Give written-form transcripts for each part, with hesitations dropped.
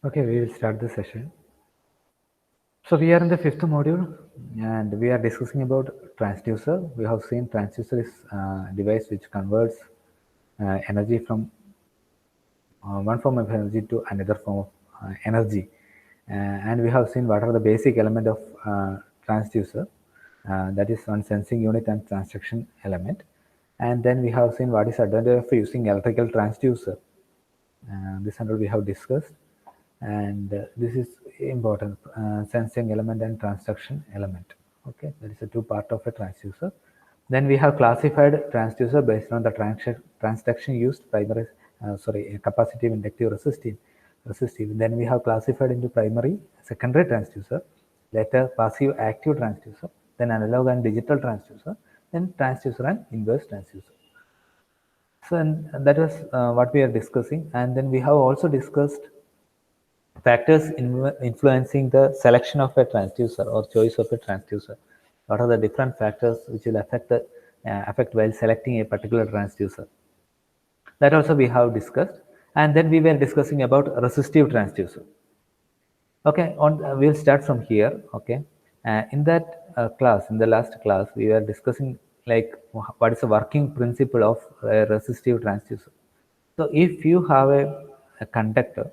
Okay, we will start the session. So we are in the fifth module and we are discussing about transducer. We have seen transducer is a device which converts energy from one form of energy to another form of energy. And we have seen what are the basic element of transducer. That is one sensing unit and transduction element. And then we have seen what is advantage of using electrical transducer. This and all we have discussed, and this is important, sensing element and transduction element. Okay, that is a two part of a transducer. Then we have classified transducer based on the transduction used, primary, capacitive, inductive, resistive. Then we have classified into primary, secondary transducer, later passive, active transducer, then analog and digital transducer, then transducer and inverse transducer. So, and that was what we are discussing. And then we have also discussed factors influencing the selection of a transducer or choice of a transducer. What are the different factors which will affect while selecting a particular transducer? That also we have discussed. And then we were discussing about resistive transducer. Okay, we'll start from here. Okay, in that class, in the last class, we were discussing like what is the working principle of a resistive transducer. So if you have a conductor,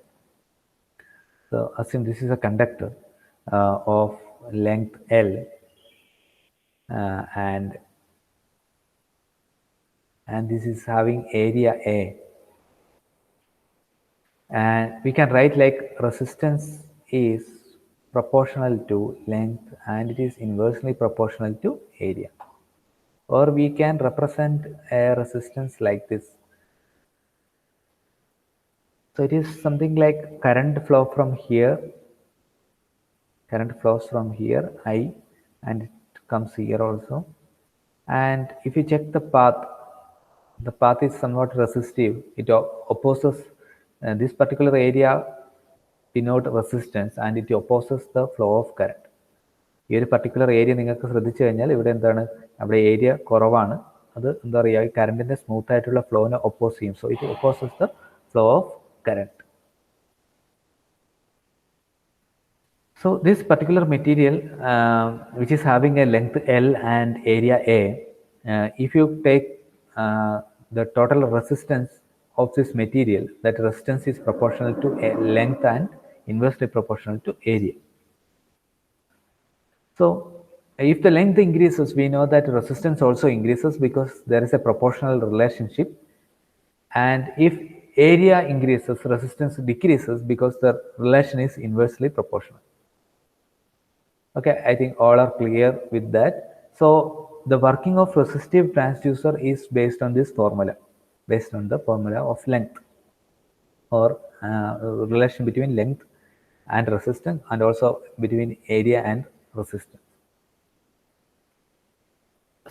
so assume this is a conductor of length L, and this is having area A, and we can write like resistance is proportional to length and it is inversely proportional to area, or we can represent a resistance like this. So it is something like current flow from here, current flows from here I, and it comes here also. And if you check the path is somewhat resistive. It opposes this particular area denote resistance and it opposes the flow of current. ഈ ഒരു particular area നിങ്ങൾക്ക് ശ്രദ്ധിച്ചു കഴിഞ്ഞാൽ ഇവിടെ എന്താണ്, അവിടെ area കുറവാണ്, അത് എന്താ പറയുക, ഈ കറണ്ടിന്റെ സ്മൂത്ത് ആയിട്ടുള്ള ഫ്ലോനെ ഒപ്പോസ് ചെയ്യും. So it opposes the flow of current. So this particular material which is having a length L and area A, if you take the total resistance of this material, that resistance is proportional to length and inversely proportional to area. So if the length increases, we know that resistance also increases because there is a proportional relationship. And if area increases, resistance decreases because the relation is inversely proportional. Okay, I think all are clear with that. So the working of resistive transducer is based on this formula, based on the formula of length, or relation between length and resistance, and also between area and resistance.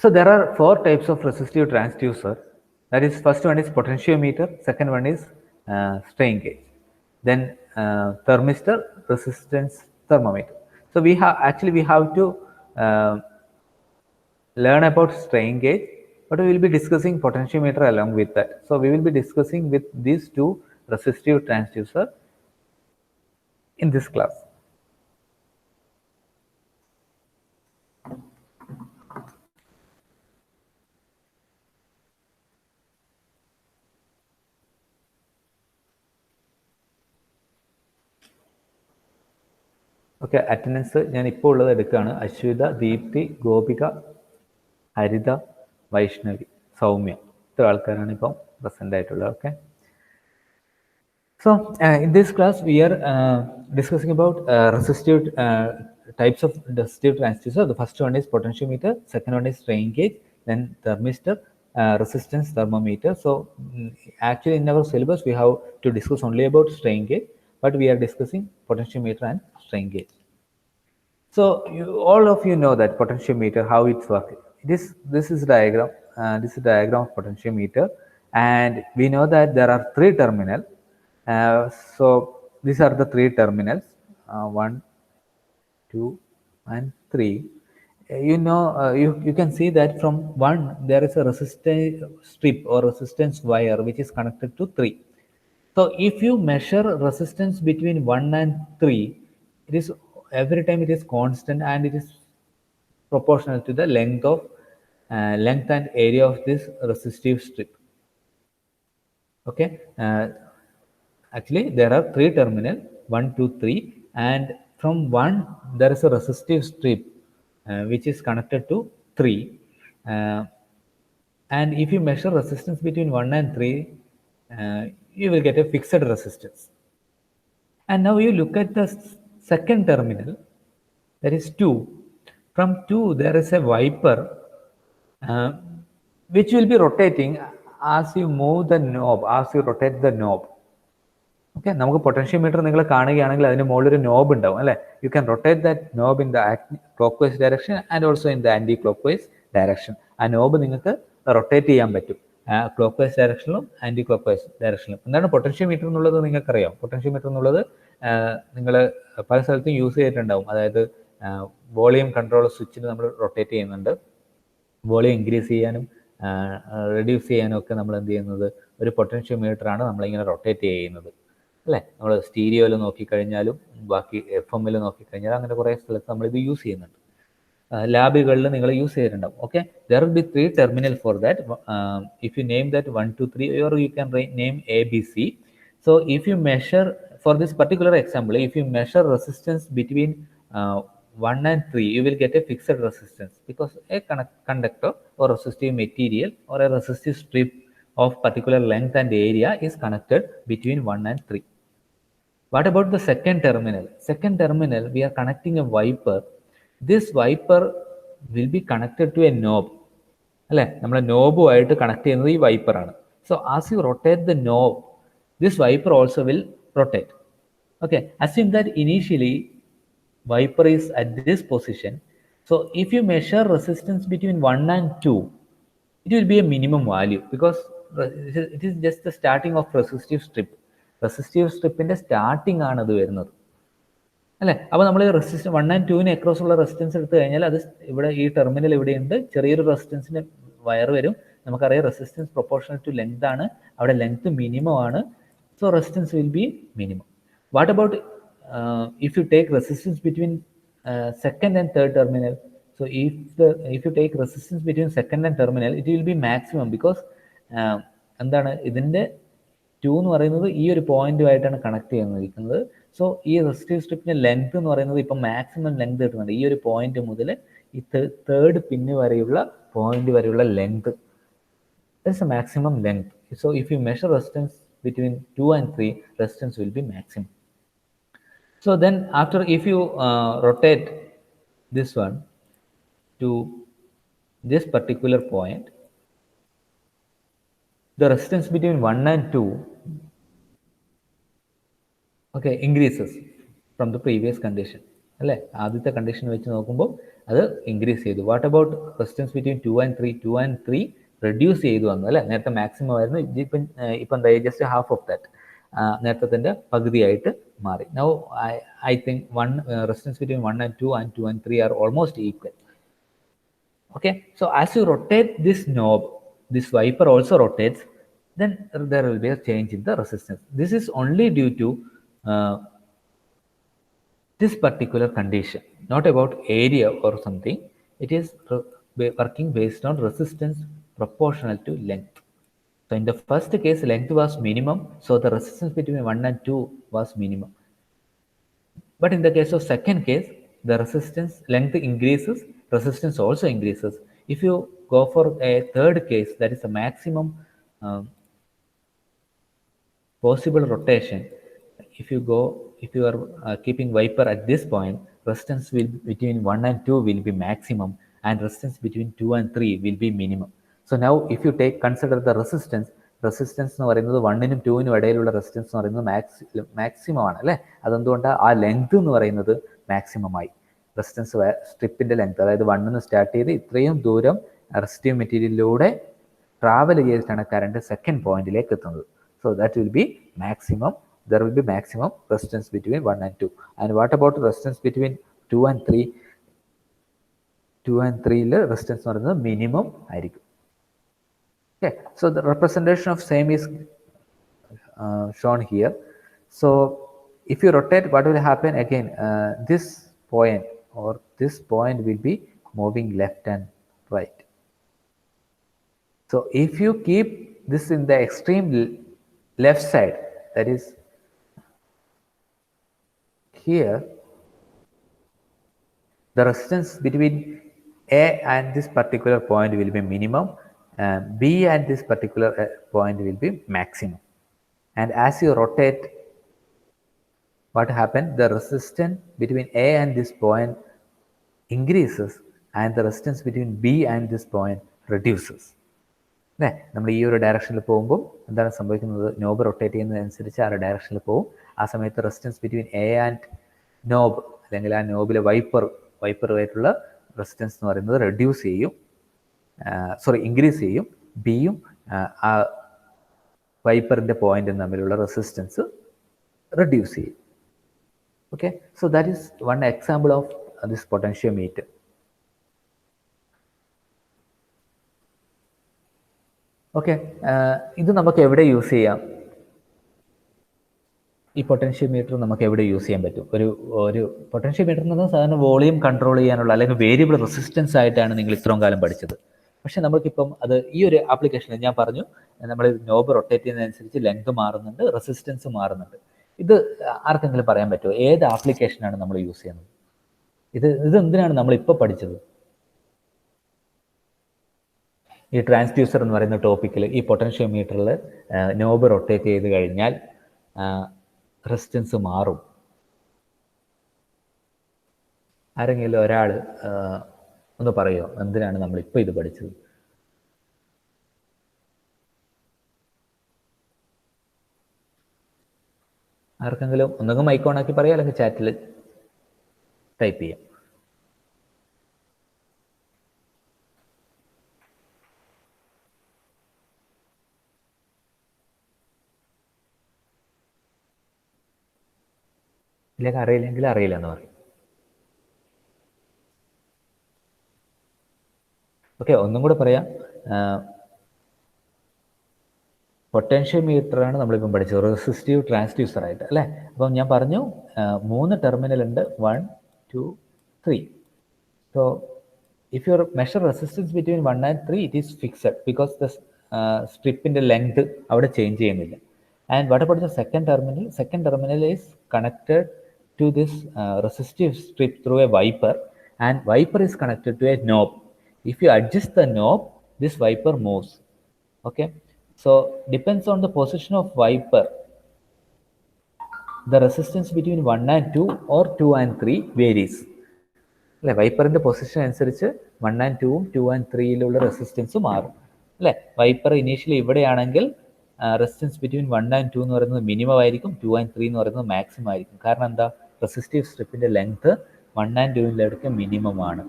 So there are four types of resistive transducer. That is, first one is potentiometer, second one is strain gauge, then thermistor, resistance thermometer. So we have to learn about strain gauge, but we will be discussing potentiometer along with that. So we will be discussing with these two resistive transducer in this class. Okay, attendance ഞാൻ ഇപ്പോൾ ഉള്ളത് എടുക്കുകയാണ്. അശ്വിത, ദീപ്തി, ഗോപിക, ഹരിത, വൈഷ്ണവി, സൗമ്യ, ഇത്ര ആൾക്കാരാണ് ഇപ്പം present ആയിട്ടുള്ളത്. Okay, so in this class we are discussing about resistive types of resistive transducer. The first one is potentiometer, second one is strain gauge, then thermistor, resistance thermometer. So actually in our syllabus we have to discuss only about strain gauge, but we are discussing potentiometer and strain gauge. So all of you know that potentiometer, how it's working. This is diagram. This is diagram of potentiometer, and we know that there are three terminals. So these are the three terminals, 1, 2, and 3. You can see that from 1 there is a resistance strip or resistance wire which is connected to 3. So if you measure resistance between 1 and 3, it is every time it is constant and it is proportional to the length of length and area of this resistive strip. Okay, actually there are 3 terminal, 1, 2, 3, and from 1 there is a resistive strip which is connected to 3, and if you measure resistance between 1 and 3, you will get a fixed resistance. And now you look at the second terminal, that is 2. From 2 there is a wiper uh, which will be rotating as you move the knob, as you rotate the knob. Okay, നമുക്ക് potentiometer നിങ്ങൾ കാണുകയാണെങ്കിൽ അതിന് മുകളിലൊരു knob ഉണ്ടാവും അല്ലേ. You can rotate that knob in the clock vice direction and also in the anti clock vice direction. ആ knob നിങ്ങൾക്ക് rotate ചെയ്യാൻ പറ്റും ക്ലോക്ക് വൈസ് ഡയറക്ഷനിലും ആൻറ്റി ക്ലോക്ക് വൈസ് ഡയറക്ഷനിലും. എന്താണ് പൊട്ടൻഷ്യോമീറ്റർ എന്നുള്ളത് നിങ്ങൾക്കറിയാം. പൊട്ടൻഷ്യോമീറ്റർ എന്നുള്ളത് നിങ്ങൾ പല സ്ഥലത്തും യൂസ് ചെയ്തിട്ടുണ്ടാവും. അതായത് വോളിയം കൺട്രോൾ സ്വിച്ചിൽ നമ്മൾ റൊട്ടേറ്റ് ചെയ്യുന്നുണ്ട്. വോളിയം ഇൻക്രീസ് ചെയ്യാനും റെഡ്യൂസ് ചെയ്യാനും ഒക്കെ നമ്മൾ എന്ത് ചെയ്യുന്നത് ഒരു പൊട്ടൻഷ്യോമീറ്ററാണ് നമ്മളിങ്ങനെ റൊട്ടേറ്റ് ചെയ്യുന്നത് അല്ലേ. നമ്മൾ സ്റ്റീരിയോയിൽ നോക്കിക്കഴിഞ്ഞാലും ബാക്കി FM-ൽ നോക്കിക്കഴിഞ്ഞാലും അങ്ങനെ കുറേ സ്ഥലത്ത് നമ്മളിത് യൂസ് ചെയ്യുന്നുണ്ട്. ലാബുകളിൽ നിങ്ങൾ യൂസ് ചെയ്തിട്ടുണ്ടാവും. Okay, there will B 3 terminal for that. If you name that 1, 2, 3 or you can name ABC. So if you measure, for this particular example, if you measure resistance between 1 and 3, you will get a fixed resistance because a conductor or resistive material or a resistive strip of particular length and area is connected between 1 and 3. What about the second terminal? Second terminal, we are connecting a wiper. This wiper will be connected to a knob. അല്ലേ, നമ്മൾ നോബുമായിട്ട് connect ചെയ്യുന്നത് ഈ വൈപ്പറാണ്. So as you rotate the knob, this wiper also will rotate. Okay, assume that initially wiper is at this position. So if you measure resistance between 1 and 2, it will be a minimum value because it is just the starting of resistive strip. Resistive strip in the starting ആണ് അത് വരുന്നത് അല്ലേ. അപ്പോൾ നമ്മൾ resistance 1 and 2 across ഉള്ള resistance എടുത്തു കഴിഞ്ഞാൽ അത് ഇവിടെ ഈ ടെർമിനൽ ഇവിടെയുണ്ട്, ചെറിയൊരു റെസിസ്റ്റൻസിന് വയർ വരും. നമുക്കറിയാം റെസിസ്റ്റൻസ് പ്രൊപ്പോർഷണൽ ടു ലെങ്ത് ആണ്, അവിടെ ലെങ്ത് മിനിമം ആണ്. So resistance will be minimum. What about if you take resistance between second and third terminal? So if you take resistance between second and terminal, it will be maximum because എന്താണ് ഇതിൻ്റെ 2 എന്ന് പറയുന്നത് ഈ ഒരു പോയിന്റുമായിട്ടാണ് connect ചെയ്യുന്നിരിക്കുന്നത്. So ഈ resistive സ്ട്രിപ്പിന്റെ length എന്ന് പറയുന്നത് ഇപ്പം മാക്സിമം ലെങ്ത് കിട്ടുന്നുണ്ട്. ഈ ഒരു പോയിന്റ് മുതൽ ഈ തേർഡ് പിന്ന് വരെയുള്ള പോയിന്റ് വരെയുള്ള length, that's A maximum length. So if you measure resistance between 2 and 3, resistance will be maximum. So then after, if you rotate this one to this particular point, the resistance between 1 and 2 okay increases from the previous condition അല്ലേ. ആദ്യത്തെ condition വെച്ച് നോക്കുമ്പോൾ അത് increase ചെയ്തു. What about resistance between 2 and 3? 2 and 3 reduce ചെയ്തു വന്നു അല്ലേ. നേരത്തെ മാക്സിമം ആയിരുന്നു, ഇപ്പം എന്താ ജസ്റ്റ് ഹാഫ് ഓഫ് ദാറ്റ്, നേരത്തെ പകുതിയായിട്ട് മാറി. Now I think resistance between 1 and 2 and 2 and 3 are almost equal. Okay, so as you rotate this knob, this wiper also rotates, then there will be a change in the resistance. This is only due to this particular condition, not about area or something. It is working based on resistance proportional to length. So in the first case, length was minimum, so the resistance between 1 and 2 was minimum. But in the case of second case, the resistance length increases, resistance also increases. If you go for a third case, that is the maximum possible rotation. If you are keeping wiper at this point, resistance will between 1 and 2 will be maximum, and resistance between 2 and 3 will be minimum. So now if you consider the resistance എന്ന് പറയുന്നത് 1-നും 2-നും ഇടയിലുള്ള resistance എന്ന് പറയുന്നത് maximum ആണ് അല്ലേ. അതെന്തുകൊണ്ട് ആ length എന്ന് പറയുന്നത് മാക്സിമം ആയി. റെസിസ്റ്റൻസ് സ്ട്രിപ്പിന്റെ ലെങ്ത്, അതായത് 1-ന്ന് സ്റ്റാർട്ട് ചെയ്ത് ഇത്രയും ദൂരം റെസിസ്റ്റീവ് മെറ്റീരിയലിലൂടെ ട്രാവൽ ചെയ്തിട്ടാണ് കറണ്ട് സെക്കൻഡ് പോയിന്റിലേക്ക് എത്തുന്നത്. So that will be maximum. There will be maximum resistance between 1 and 2. And what about resistance between 2 and 3? 2 and 3-ൽ resistance എന്ന് പറയുന്നത് മിനിമം ആയിരിക്കും. Okay, so the representation of same is shown here. So if you rotate, what will happen again? This point or this point will be moving left and right. So if you keep this in the extreme left side, that is here, the resistance between A and this particular point will be minimum, and B and this particular point will be maximum. And as you rotate, what happened? The resistance between A and this point increases, and the resistance between B and this point reduces. അല്ലേ, നമ്മൾ ഈ ഒരു ഡയറക്ഷനിൽ പോകുമ്പോൾ എന്താണ് സംഭവിക്കുന്നത്? Knob rotate ചെയ്യുന്നതനുസരിച്ച് ആ ഡയറക്ഷനിൽ പോകും. ആ സമയത്ത് resistance between A and knob, അല്ലെങ്കിൽ ആ നോബിലെ വൈപ്പറുമായിട്ടുള്ള റെസിസ്റ്റൻസ് എന്ന് പറയുന്നത് റെഡ്യൂസ് ചെയ്യും, ഇൻക്രീസ് ചെയ്യും. ബിയും ആ വൈപ്പറിൻ്റെ പോയിന്റും തമ്മിലുള്ള റെസിസ്റ്റൻസ് റെഡ്യൂസ് ചെയ്യും. Okay, so that is one example of this potentiometer. Okay, ഇത് നമുക്ക് എവിടെ യൂസ് ചെയ്യാം? ഈ പൊട്ടൻഷ്യോമീറ്റർ നമുക്ക് എവിടെ യൂസ് ചെയ്യാൻ പറ്റും? ഒരു പൊട്ടൻഷ്യോമീറ്റർ എന്ന് പറഞ്ഞാൽ സാധാരണ വോളിയം കൺട്രോൾ ചെയ്യാനുള്ള അല്ലെങ്കിൽ വേരിയബിൾ റെസിസ്റ്റൻസ് ആയിട്ടാണ് നിങ്ങൾ ഇത്രയും കാലം പഠിച്ചത്. പക്ഷെ നമുക്കിപ്പം അത് ഈ ഒരു ആപ്ലിക്കേഷനിൽ ഞാൻ പറഞ്ഞു, നമ്മൾ നോബ് റൊട്ടേറ്റ് ചെയ്യുന്നതനുസരിച്ച് ലെങ്ത് മാറുന്നുണ്ട്, റെസിസ്റ്റൻസ് മാറുന്നുണ്ട്. ഇത് ആർക്കെങ്കിലും പറയാൻ പറ്റുമോ ഏത് ആപ്ലിക്കേഷനാണ് നമ്മൾ യൂസ് ചെയ്യുന്നത്? ഇത് എന്തിനാണ് നമ്മളിപ്പോൾ പഠിച്ചത്? ഈ ട്രാൻസ്ഡ്യൂസർ എന്ന് പറയുന്ന ടോപ്പിക്കിൽ ഈ പൊട്ടൻഷ്യോമീറ്ററിൽ നോബ് റൊട്ടേറ്റ് ചെയ്ത് കഴിഞ്ഞാൽ റെസിസ്റ്റൻസ് മാറും. ആരെങ്കിലും ഒരാൾ ഒന്ന് പറയുമോ എന്തിനാണ് നമ്മളിപ്പോൾ ഇത് പഠിച്ചത്? ആർക്കെങ്കിലും ഒന്നുകിൽ മൈക്ക് ഓൺ ആക്കി പറയാം, അല്ലെങ്കിൽ ചാറ്റിൽ ടൈപ്പ് ചെയ്യാം. ഇല്ലെങ്കിൽ അറിയില്ലെങ്കിൽ അറിയില്ല എന്ന് പറയും. ഓക്കെ, ഒന്നും കൂടെ പറയാം. പൊട്ടൻഷ്യോമീറ്ററാണ് നമ്മളിപ്പം പഠിച്ചത്, റെസിസ്റ്റീവ് ട്രാൻസ്ഡ്യൂസർ ആയിട്ട് അല്ലേ. അപ്പം ഞാൻ പറഞ്ഞു 3 ടെർമിനൽ ഉണ്ട്, 1, 2, 3. So if you measure resistance between 1 and 3, it is fixed because the സ്ട്രിപ്പിൻ്റെ ലെങ്ത് അവിടെ ചേഞ്ച് ചെയ്യുന്നില്ല. And what about the second terminal? Second terminal is connected to this resistive strip through a wiper, and wiper is connected to a knob. If you adjust the knob, this wiper moves. Okay, so depends on the position of wiper, the resistance between 1 and 2 or 2 and 3 varies. അല്ലേ, വൈപ്പറിൻ്റെ position അനുസരിച്ച് 1 and 2 2 and 3 resistance മാറും അല്ലേ. Wiper initially ഇവിടെയാണെങ്കിൽ resistance between 1 and 2 എന്ന് പറയുന്നത് minimum ആയിരിക്കും, 2 and 3 എന്ന് പറയുന്നത് മാക്സിമം ആയിരിക്കും. കാരണം എന്താ? റെസിസ്റ്റീവ് സ്ട്രിപ്പിൻ്റെ ലെങ്ത് 1 and 2 മിനിമം ആണ്,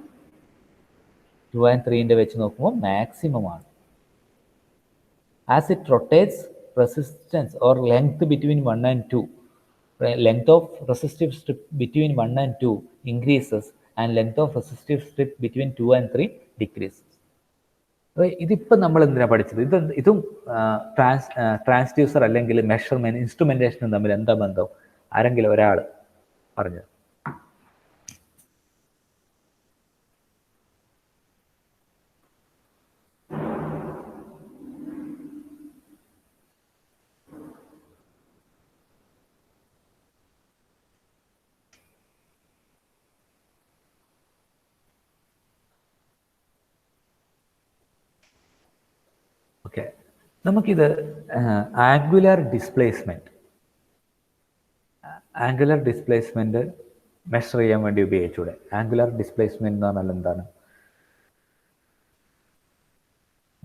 2 and 3 വെച്ച് നോക്കുമ്പോൾ മാക്സിമം ആണ്. As it rotates, resistance or length between 1 and 2, length of resistive strip between 1 and 2 increases, and length of resistive strip between 2 and 3 decreases. ഇതിപ്പം നമ്മൾ എന്തിനാണ് പഠിച്ചത്? ഇതും ട്രാൻസ്ഡ്യൂസർ അല്ലെങ്കിൽ മെഷർമെന്റ് ഇൻസ്ട്രുമെന്റേഷനും തമ്മിൽ എന്താ ബന്ധം? ആരെങ്കിലും ഒരാൾ പറഞ്ഞു. ഓക്കെ, നമുക്കിത് ആംഗുലാർ ഡിസ്പ്ലേസ്മെന്റ് മെഷർ ചെയ്യാൻ വേണ്ടി ഉപയോഗിച്ചൂടെ? ആംഗുലാർ ഡിസ്പ്ലേസ്മെന്റ് എന്ന് പറഞ്ഞാൽ എന്താണ്?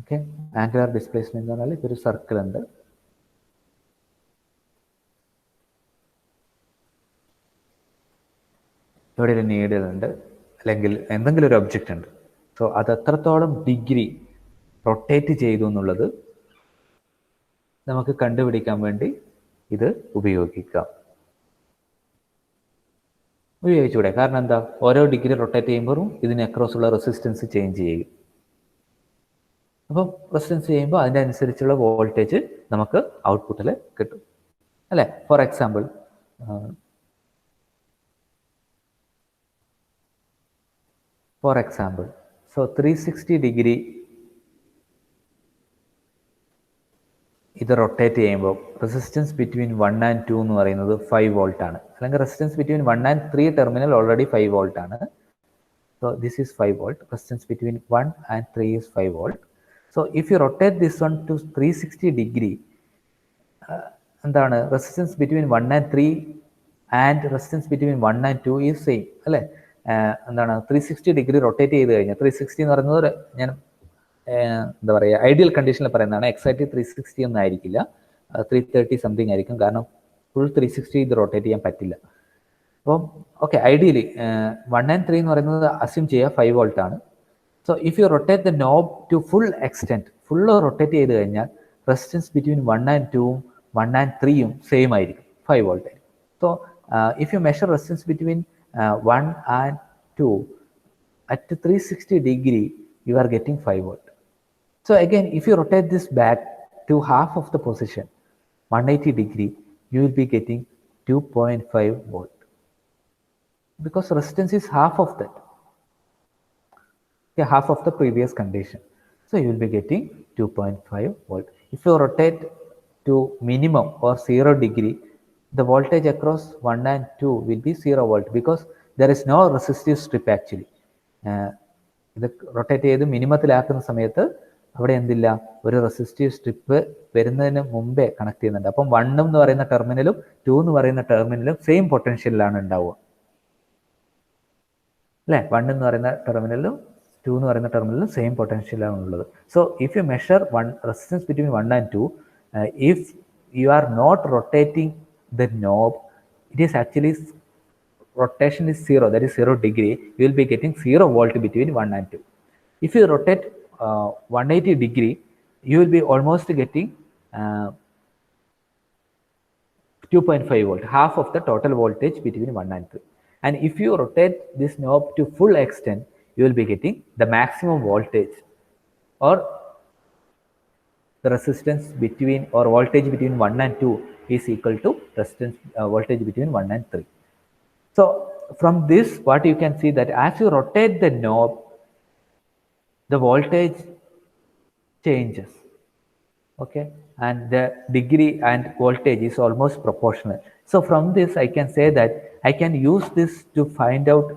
ഓക്കെ, ആംഗുലാർ ഡിസ്പ്ലേസ്മെന്റ് എന്ന് പറഞ്ഞാൽ ഇതൊരു സർക്കിൾ ഉണ്ട്, ഇവിടെ ഒരു നീഡിൽ ഉണ്ട്, അല്ലെങ്കിൽ എന്തെങ്കിലും ഒരു ഒബ്ജക്റ്റ് ഉണ്ട്. സോ അത് എത്രത്തോളം ഡിഗ്രി റൊട്ടേറ്റ് ചെയ്തു എന്നുള്ളത് നമുക്ക് കണ്ടുപിടിക്കാൻ വേണ്ടി ഇത് ഉപയോഗിച്ചൂടെ? കാരണം എന്താ? ഓരോ ഡിഗ്രി റൊട്ടേറ്റ് ചെയ്യുമ്പോഴും ഇതിന് അക്രോസ് ഉള്ള റെസിസ്റ്റൻസ് ചേഞ്ച് ചെയ്യും. അപ്പം റെസിസ്റ്റൻസ് ചെയ്യുമ്പോൾ അതിനനുസരിച്ചുള്ള വോൾട്ടേജ് നമുക്ക് ഔട്ട്പുട്ടിൽ കിട്ടും. അല്ലേ? ഫോർ എക്സാമ്പിൾ so 360 ഡിഗ്രി ഇത് റൊട്ടേറ്റ് ചെയ്യുമ്പോൾ റെസിസ്റ്റൻസ് ബിറ്റ്വീൻ 1 and 2 എന്ന് പറയുന്നത് 5 വോൾട്ട് ആണ്. അല്ലെങ്കിൽ resistance between 1 and 3 terminal already 5 volt ആണ്. So this is 5 volt. Resistance between 1 and 3 is 5 volt. So if you rotate this one to 360 degree, എന്താണ് resistance between 1 and 3 and resistance between 1 and 2 is same അല്ലേ? എന്താണ് 360 degree rotate ചെയ്ത് കഴിഞ്ഞാൽ 360 എന്ന് പറയുന്നത് ഞാൻ എന്താ പറയുക ഐഡിയൽ കണ്ടീഷനിൽ പറയുന്നതാണ്. എക്സാക്ട്ലി 360 ഒന്നും ആയിരിക്കില്ല, 330 സംതിങ് ആയിരിക്കും. കാരണം ഫുൾ 360 ഇത് റൊട്ടേറ്റ് ചെയ്യാൻ പറ്റില്ല. അപ്പം ഓക്കെ, ഐഡിയലി 1 and 3 എന്ന് പറയുന്നത് അസ്യൂം ചെയ്യുക 5 വോൾട്ട് ആണ്. So if you rotate the knob to full extent, full rotate ചെയ്ത് കഴിഞ്ഞാൽ റെസിസ്റ്റൻസ് ബിറ്റ്വീൻ 1 and 2ഉം 1 and 3ഉം സെയിം ആയിരിക്കും, 5 വോൾട്ട് ആയിരിക്കും. So if you measure resistance between 1 and 2 at 360 degree, you are getting 5 volt. So again, if you rotate this back to half of the position, 180 degree, you will be getting 2.5 volt. Because resistance is half of that, okay, half of the previous condition. So you will be getting 2.5 volt. If you rotate to minimum or 0 degree, the voltage across 1 and 2 will be 0 volt because there is no resistive strip actually. ഇത് rotate ചെയ്ത് മിനിമത്തിലാക്കുന്ന സമയത്ത് അവിടെ എന്തില്ല, ഒരു resistive strip വരുന്നതിന് മുമ്പേ connect ചെയ്യുന്നുണ്ട്. അപ്പം 1 എന്ന് പറയുന്ന ടെർമിനലും 2 എന്ന് പറയുന്ന ടെർമിനലും സെയിം പൊട്ടൻഷ്യലിലാണ് ഉണ്ടാവുക അല്ലേ? 1 എന്ന് പറയുന്ന ടെർമിനലും 2 എന്ന് പറയുന്ന ടെർമിനലും സെയിം പൊട്ടൻഷ്യലാണ് ഉള്ളത്. So if you measure resistance between 1 and 2, if you are not rotating the knob, it is actually rotation is 0, that is 0 degree, you will be getting 0 volt between 1 and 2. If you rotate 180 degree, you will be almost getting 2.5 volt, half of the total voltage between 1 and 3. And if you rotate this knob to full extent, you will be getting the maximum voltage or the resistance between or voltage between 1 and 2 is equal to resistance voltage between 1 and 3. So from this, what you can see that as you rotate the knob, the voltage changes, okay, and the degree and voltage is almost proportional. So from this I can say that I can use this to find out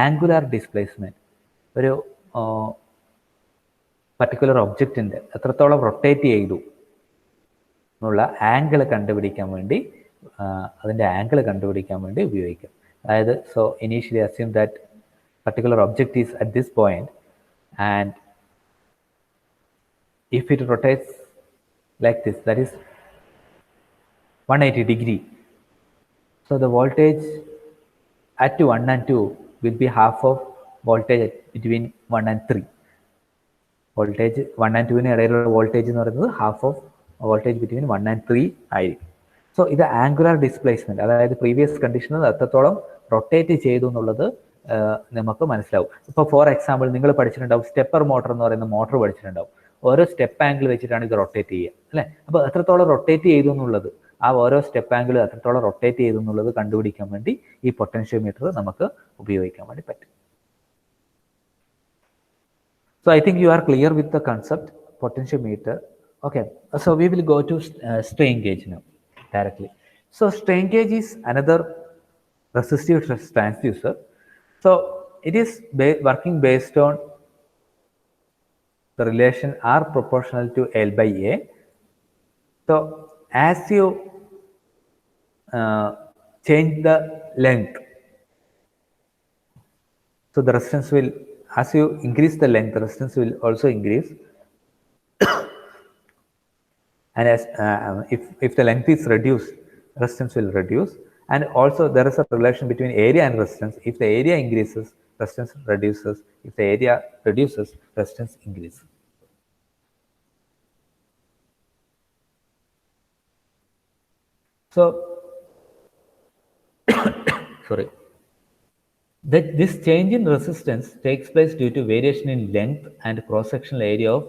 angular displacement. ഒരു particular ഒബ്ജക്റ്റിൻ്റെ എത്രത്തോളം rotate ചെയ്തു എന്നുള്ള angle കണ്ടുപിടിക്കാൻ വേണ്ടി, അതിൻ്റെ angle കണ്ടുപിടിക്കാൻ വേണ്ടി ഉപയോഗിക്കും. അതായത് so initially assume that particular object is at this point and if it rotates like this, that is 180 degree, so the voltage at 1 and 2 will be half of voltage between 1 and 3. voltage 1 and 2 ന് ഇടയിലുള്ള voltage എന്ന് പറയുന്നത് half of voltage between 1 and 3 ആയിരിക്കും. So ഇത് angular displacement, അതായത് previous കണ്ടീഷനിൽ എത്രത്തോളം rotate ചെയ്തു എന്നുള്ളത് നമുക്ക് മനസ്സിലാവും. ഇപ്പോൾ ഫോർ എക്സാമ്പിൾ നിങ്ങൾ പഠിച്ചിട്ടുണ്ടാവും, സ്റ്റെപ്പർ മോട്ടർ എന്ന് പറയുന്ന മോട്ടർ പഠിച്ചിട്ടുണ്ടാവും. ഓരോ സ്റ്റെപ്പ് ആംഗിൾ വെച്ചിട്ടാണ് ഇത് റൊട്ടേറ്റ് ചെയ്യുക അല്ലേ? അപ്പോൾ എത്രത്തോളം റൊട്ടേറ്റ് ചെയ്തു എന്നുള്ളത്, ആ ഓരോ സ്റ്റെപ്പ് ആംഗിൾ എത്രത്തോളം റൊട്ടേറ്റ് ചെയ്തു എന്നുള്ളത് കണ്ടുപിടിക്കാൻ വേണ്ടി ഈ പൊട്ടൻഷ്യോമീറ്റർ നമുക്ക് ഉപയോഗിക്കാൻ വേണ്ടി പറ്റും. So I think you are clear with the concept potentiometer. Okay, so we will go to strain gauge now directly. So strain gauge is another resistive transducer. So it is working based on the relation R proportional to L by A. So as you change the length, so the resistance will, as you increase the length, the resistance will also increase. And as if the length is reduced, resistance will reduce. And also there is a relation between area and resistance. If the area increases, resistance reduces. If the area reduces, resistance increases. So sorry, that this change in resistance takes place due to variation in length and cross-sectional area of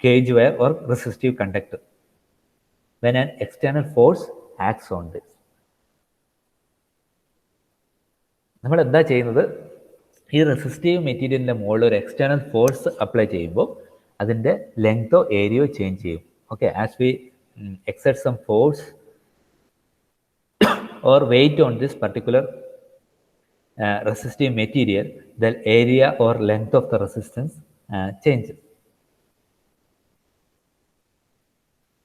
gauge wire or resistive conductor when an external force acts on this. നമ്മൾ എന്താ ചെയ്യുന്നത്, ഈ resistive മെറ്റീരിയലിൻ്റെ മുകളിൽ ഒരു external force apply ചെയ്യുമ്പോൾ അതിൻ്റെ ലെങ്തോ ഏരിയയോ change ചെയ്യും. Okay, as we exert some force or weight on this particular resistive material, the area or length of the resistance changes.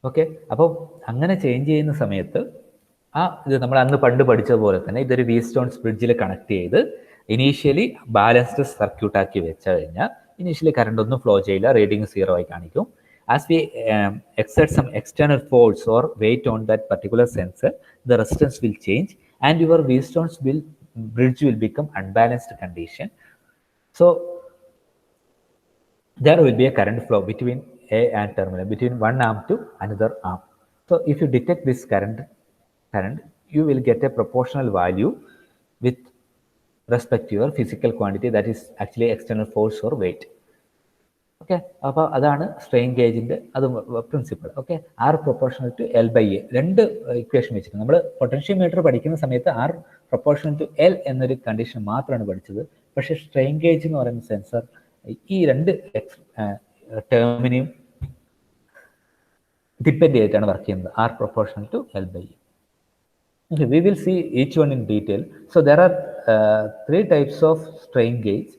Okay, അപ്പോൾ അങ്ങനെ ചേഞ്ച് ചെയ്യുന്ന സമയത്ത് ഇത് നമ്മൾ അന്ന് പണ്ട് പഠിച്ചതുപോലെ തന്നെ ഇതൊരു വീറ്റ്സ്റ്റോൺസ് ബ്രിഡ്ജിൽ കണക്ട് ചെയ്ത് ഇനീഷ്യലി ബാലൻസ്ഡ് സർക്യൂട്ട് ആക്കി വെച്ച് കഴിഞ്ഞാൽ ഇനീഷ്യലി കറണ്ട് ഒന്നും ഫ്ലോ ചെയ്യില്ല, റീഡിങ് 0 ആയി കാണിക്കും. As we exert some external force or weight on that particular sensor, the resistance will change and your Wheatstone's bridge will become unbalanced condition. So there will be a current flow between A and terminal, between one arm to another arm. So if you detect this current, you will get a proportional value with respect to your physical quantity, that is actually external force or weight. Okay, അപ്പോൾ അതാണ് strain ഗേജിൻ്റെ അത് principle. Okay, R proportional to L by A, രണ്ട് equation വെച്ചിട്ട് നമ്മൾ potentiometer പഠിക്കുന്ന സമയത്ത് R proportional to L എന്നൊരു കണ്ടീഷൻ മാത്രമാണ് പഠിച്ചത്. പക്ഷേ സ്ട്രെയിൻ ഗേജ് എന്ന് പറയുന്ന സെൻസർ ഈ രണ്ട് ടേമിനെയും ഡിപ്പെൻഡ് ചെയ്തിട്ടാണ് വർക്ക് ചെയ്യുന്നത്, R proportional to L by A. Okay, we will see each one in detail. So there are 3 types of strain gauge.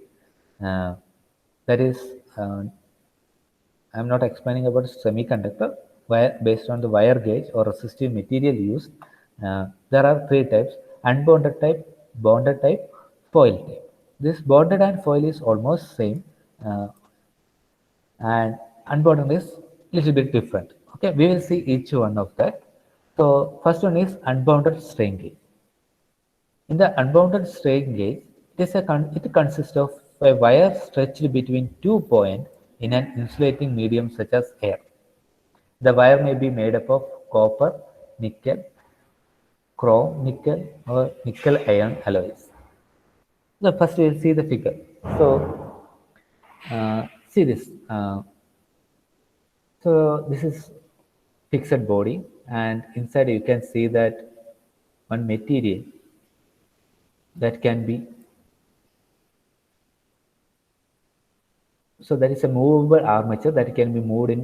That is, I am not explaining about semiconductor wire based on the wire gauge or resistive material used. There are 3 types: unbonded type, bonded type, foil type. This bonded and foil is almost same, and unbonded is little bit different. Okay, we will see each one of that. So first one is unbounded strain gauge. In the unbounded strain gauge, it consists of a wire stretched between 2 points in an insulating medium such as air. The wire may be made up of copper, nickel, chrome, nickel, or nickel iron alloys. So first we will see the figure. So see this. So this is fixed body, and inside you can see that one material that can be, so there is a movable armature that can be moved in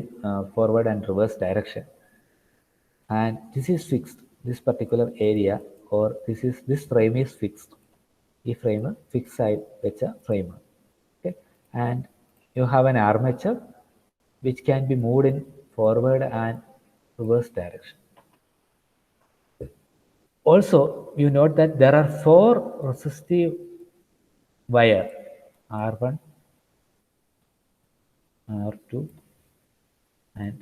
forward and reverse direction, and this is fixed, this particular area, or this frame is fixed. This frame fixed side vecha frame. Okay, and you have an armature which can be moved in forward and reverse direction. Also, you note that there are 4 resistive wire, R1, R2, and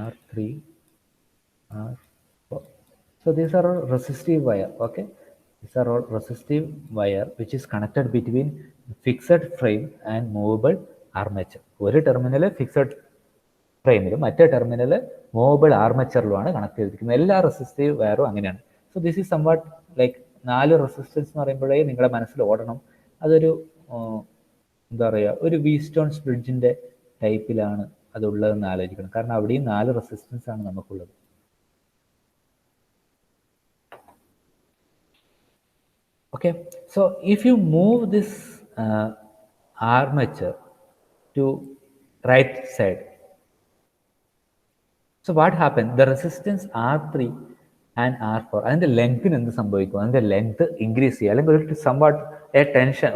R3, R4. So these are all resistive wire. Okay, these are all resistive wire which is connected between fixed frame and movable armature. ഒരു terminal fixed ഫ്രെയിമിലും മറ്റേ terminal movable ആർമച്ചറിലുമാണ് connect ചെയ്തിരിക്കുന്നത്. എല്ലാ resistive വയറും അങ്ങനെയാണ്. So this is somewhat like 4 resistance എന്ന് പറയുമ്പോഴേ നിങ്ങളുടെ മനസ്സിൽ ഓടണം അതൊരു എന്താ പറയുക, ഒരു വീറ്റ്സ്റ്റോൺസ് ബ്രിഡ്ജിൻ്റെ ടൈപ്പിലാണ് അതുള്ളതെന്ന് ആലോചിക്കണം. കാരണം അവിടെയും 4 റെസിസ്റ്റൻസ് ആണ് നമുക്കുള്ളത്. Okay, so if you move this armature to right side, so what happened? The resistance R3 and R4, അതിൻ്റെ ലെങ്ത്തിന് എന്ത് സംഭവിക്കും? അതിൻ്റെ ലെങ്ത് ഇൻക്രീസ് ചെയ്യുക, അല്ലെങ്കിൽ ഒരു സംവാട്ട്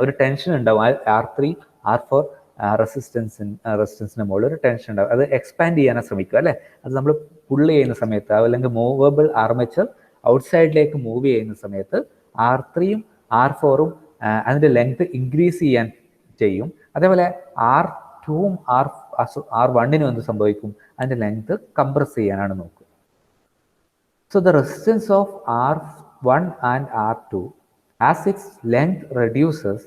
ഒരു ടെൻഷൻ ഉണ്ടാവും. R3 R4 റെസിസ്റ്റൻസിന് മുകളിൽ ഒരു ടെൻഷൻ ഉണ്ടാവും. അത് എക്സ്പാൻഡ് ചെയ്യാനാണ് ശ്രമിക്കുക അല്ലേ. അത് നമ്മൾ പുള്ള് ചെയ്യുന്ന സമയത്ത് അല്ലെങ്കിൽ മൂവബിൾ ആർമേച്ചർ ഔട്ട്സൈഡിലേക്ക് മൂവ് ചെയ്യുന്ന സമയത്ത് R3യും R4ഉം അതിൻ്റെ ലെങ്ത് ഇൻക്രീസ് ചെയ്യാൻ ചെയ്യും. അതേപോലെ R2ഉം R1നും എന്ത് സംഭവിക്കും? അതിൻ്റെ ലെങ്ത് കംപ്രസ് ചെയ്യാനാണ് നോക്കുക. So the resistance of R1 and R2, as its length reduces,